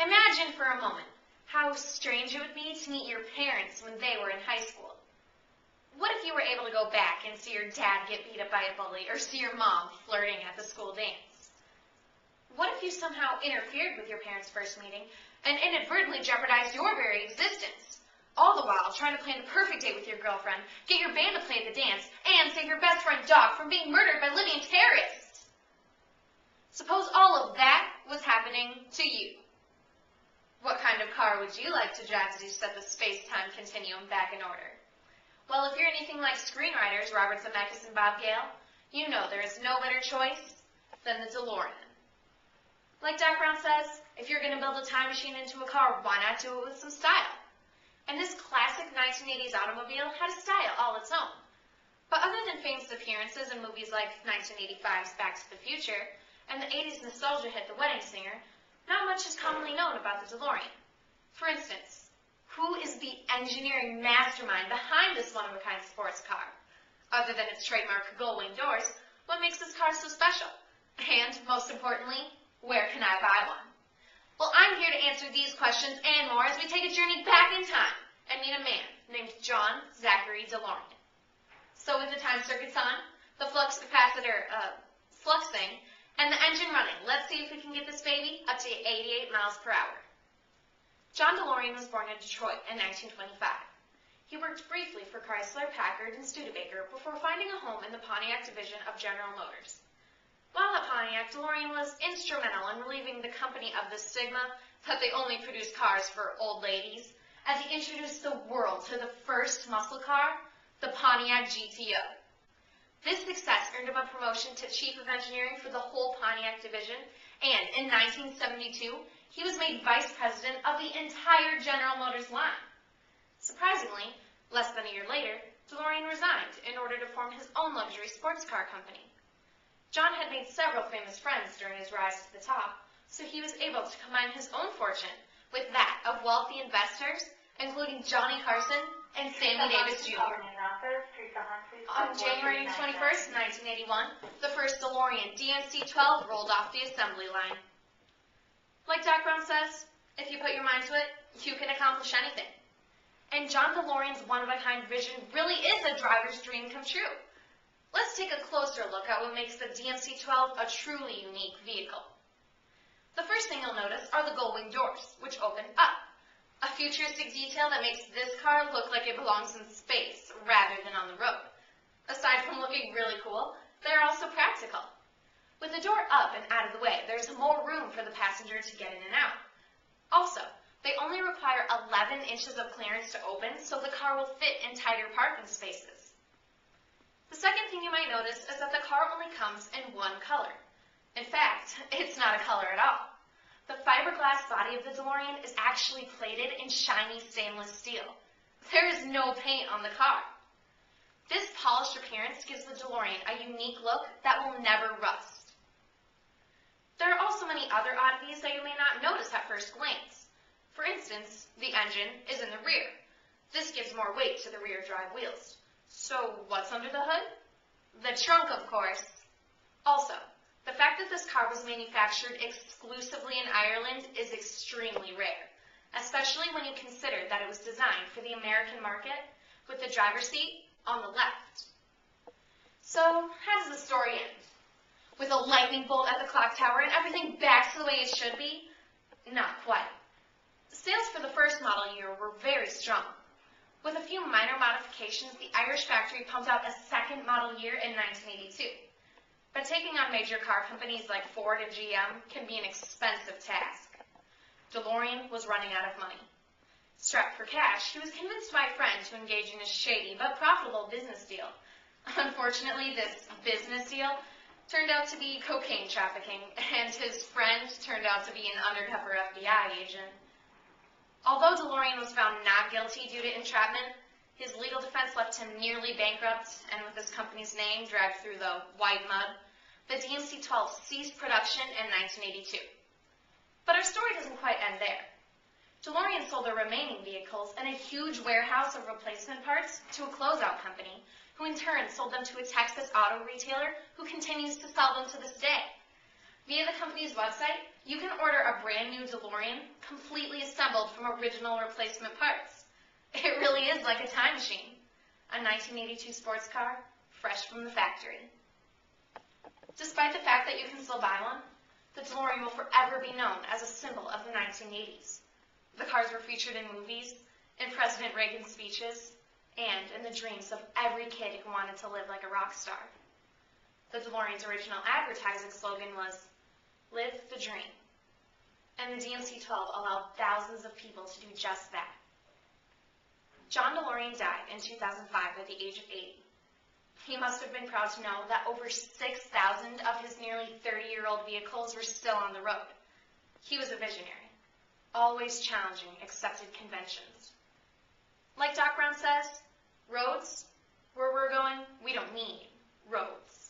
Imagine for a moment how strange it would be to meet your parents when they were in high school. What if you were able to go back and see your dad get beat up by a bully or see your mom flirting at the school dance? What if you somehow interfered with your parents' first meeting and inadvertently jeopardized your very existence? All the while trying to plan the perfect date with your girlfriend, get your band to play at the dance, and save your best friend Doc from being murdered by living terrorists. Suppose all of that was happening to you. What kind of car would you like to drive to set the space-time continuum back in order? Well, if you're anything like screenwriters Robert Zemeckis and Bob Gale, you know there is no better choice than the DeLorean. Like Doc Brown says, if you're going to build a time machine into a car, why not do it with some style? And this classic 1980s automobile had a style all its own. But other than famous appearances in movies like 1985's Back to the Future and the 80s nostalgia hit The Wedding Singer, not much is commonly known about the DeLorean. For instance, who is the engineering mastermind behind this one-of-a-kind sports car? Other than its trademark gull-wing doors, what makes this car so special? And, most importantly, where can I buy one? Well, I'm here to answer these questions and more as we take a journey back in time and meet a man named John Zachary DeLorean. So with the time circuits on, the flux capacitor fluxing, and the engine running, let's see if we can get this baby up to 88 miles per hour. John DeLorean was born in Detroit in 1925. He worked briefly for Chrysler, Packard, and Studebaker before finding a home in the Pontiac division of General Motors. While at Pontiac, DeLorean was instrumental in relieving the company of the stigma that they only produced cars for old ladies, as he introduced the world to the first muscle car, the Pontiac GTO. This success earned him a promotion to Chief of Engineering for the whole Pontiac division, and in 1972, he was made Vice President of the entire General Motors line. Surprisingly, less than a year later, DeLorean resigned in order to form his own luxury sports car company. John had made several famous friends during his rise to the top, so he was able to combine his own fortune with that of wealthy investors, including Johnny Carson and Sammy Davis Jr. On January 21st, 1981, the first DeLorean DMC-12 rolled off the assembly line. Like Doc Brown says, if you put your mind to it, you can accomplish anything. And John DeLorean's one-of-a-kind vision really is a driver's dream come true. Let's take a closer look at what makes the DMC-12 a truly unique vehicle. The first thing you'll notice are the gull-wing doors, which open up, a futuristic detail that makes this car look like it belongs in space rather than on the road. Aside from looking really cool, they're also practical. With the door up and out of the way, there's more room for the passenger to get in and out. Also, they only require 11 inches of clearance to open, so the car will fit in tighter parking spaces. The second thing you might notice is that the car only comes in one color. In fact, it's not a color at all. The fiberglass body of the DeLorean is actually plated in shiny stainless steel. There is no paint on the car. This polished appearance gives the DeLorean a unique look that will never rust. There are also many other oddities that you may not notice at first glance. For instance, the engine is in the rear. This gives more weight to the rear drive wheels. So what's under the hood? The trunk, of course. Also, the fact that this car was manufactured exclusively in Ireland is extremely rare, especially when you consider that it was designed for the American market with the driver's seat on the left. So, how does the story end? With a lightning bolt at the clock tower and everything back to the way it should be? Not quite. Sales for the first model year were very strong. With a few minor modifications, the Irish factory pumped out a second model year in 1982. But taking on major car companies like Ford and GM can be an expensive task. DeLorean was running out of money. Strapped for cash, he was convinced by a friend to engage in a shady but profitable business deal. Unfortunately, this business deal turned out to be cocaine trafficking, and his friend turned out to be an undercover FBI agent. Although DeLorean was found not guilty due to entrapment, his legal defense left him nearly bankrupt, and with his company's name dragged through the white mud, the DMC-12 ceased production in 1982. But our story doesn't quite end there. DeLorean sold the remaining vehicles in a huge warehouse of replacement parts to a closeout company, who in turn sold them to a Texas auto retailer who continues to sell them to this day. Via the company's website, You can order a brand new DeLorean completely assembled from original replacement parts. It really is like a time machine. A 1982 sports car, fresh from the factory. Despite the fact that you can still buy one, the DeLorean will forever be known as a symbol of the 1980s. The cars were featured in movies, in President Reagan's speeches, and in the dreams of every kid who wanted to live like a rock star. The DeLorean's original advertising slogan was, "Live the dream." And the DMC-12 allowed thousands of people to do just that. John DeLorean died in 2005 at the age of 80. He must have been proud to know that over 6,000 of his nearly 30-year-old vehicles were still on the road. He was a visionary, always challenging accepted conventions. Like Doc Brown says, roads, where we're going, we don't need roads.